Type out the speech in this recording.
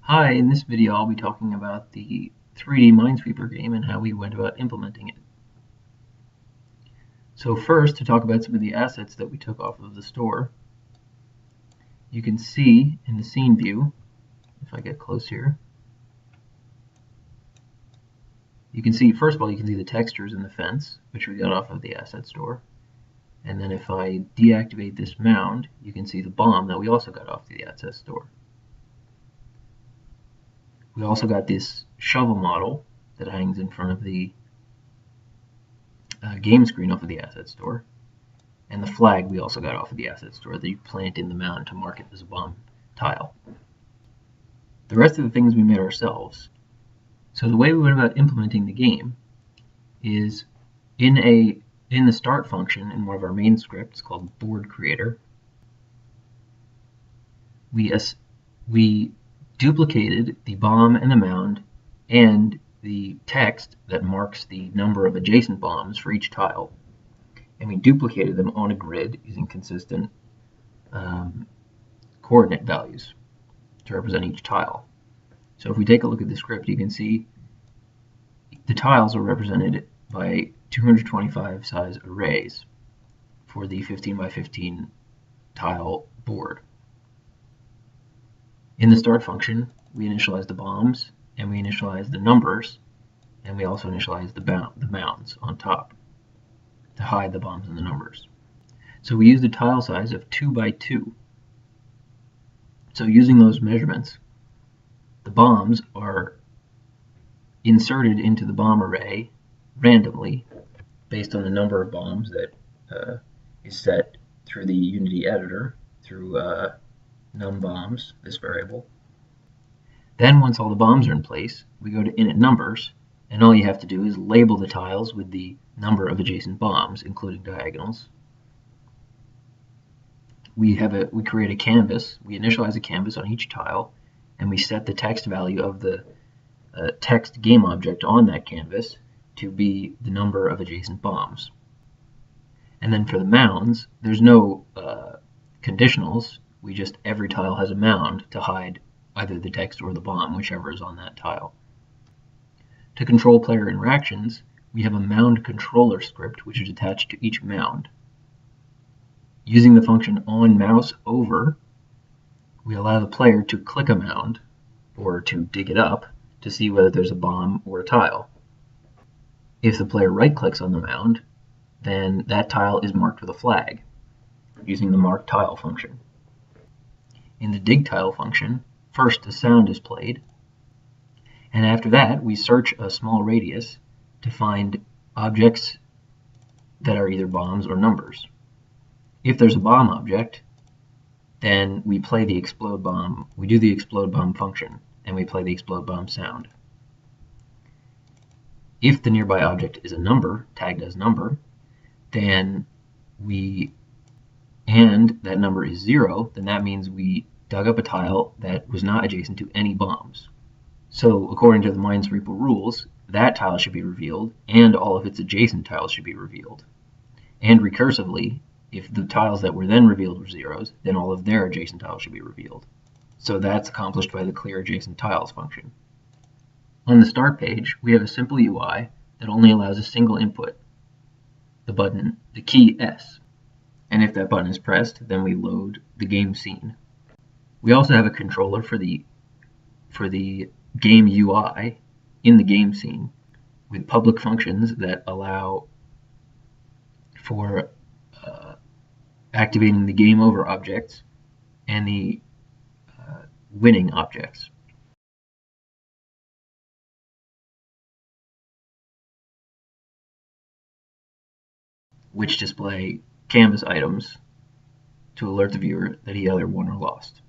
Hi, in this video I'll be talking about the 3D Minesweeper game and how we went about implementing it. So first, to talk about some of the assets that we took off of the store, you can see in the scene view, if I get close here, you can see, first of all, you can see the textures in the fence, which we got off of the asset store. And then if I deactivate this mound, you can see the bomb that we also got off the asset store. We also got this shovel model that hangs in front of the game screen off of the asset store. And the flag we also got off of the asset store that you plant in the mound to mark it as a bomb tile. The rest of the things we made ourselves. So the way we went about implementing the game is in the start function in one of our main scripts called board creator, we duplicated the bomb and the mound and the text that marks the number of adjacent bombs for each tile, and we duplicated them on a grid using consistent coordinate values to represent each tile. So if we take a look at the script, you can see the tiles are represented by 225 size arrays for the 15 by 15 tile board. In the start function, we initialize the bombs and we initialize the numbers, and we also initialize the mounds on top to hide the bombs and the numbers. So we use the tile size of 2 by 2. So using those measurements, the bombs are inserted into the bomb array randomly based on the number of bombs that is set through the Unity editor through numBombs, this variable. Then once all the bombs are in place, we go to init numbers, and all you have to do is label the tiles with the number of adjacent bombs, including diagonals. We create a canvas, we initialize a canvas on each tile, and we set the text value of the text game object on that canvas to be the number of adjacent bombs. And then for the mounds, there's no conditionals. We just, every tile has a mound to hide either the text or the bomb, whichever is on that tile. To control player interactions, we have a mound controller script which is attached to each mound. Using the function onMouseOver, we allow the player to click a mound or to dig it up to see whether there's a bomb or a tile. If the player right-clicks on the mound, then that tile is marked with a flag using the markTile function. In the digTile function, first a sound is played, and after that we search a small radius to find objects that are either bombs or numbers. If there's a bomb object, then we play the explode bomb. We do the explode bomb function, and we play the explode bomb sound. If the nearby object is a number, tagged as number, then and that number is 0, then that means we dug up a tile that was not adjacent to any bombs. So according to the Minesweeper rules, that tile should be revealed, and all of its adjacent tiles should be revealed. And recursively, if the tiles that were then revealed were zeros, then all of their adjacent tiles should be revealed. So that's accomplished by the clear adjacent tiles function. On the start page, we have a simple UI that only allows a single input, the key S. And if that button is pressed, then we load the game scene. We also have a controller for the game UI in the game scene with public functions that allow for activating the game over objects and the winning objects. Which display canvas items to alert the viewer that he either won or lost.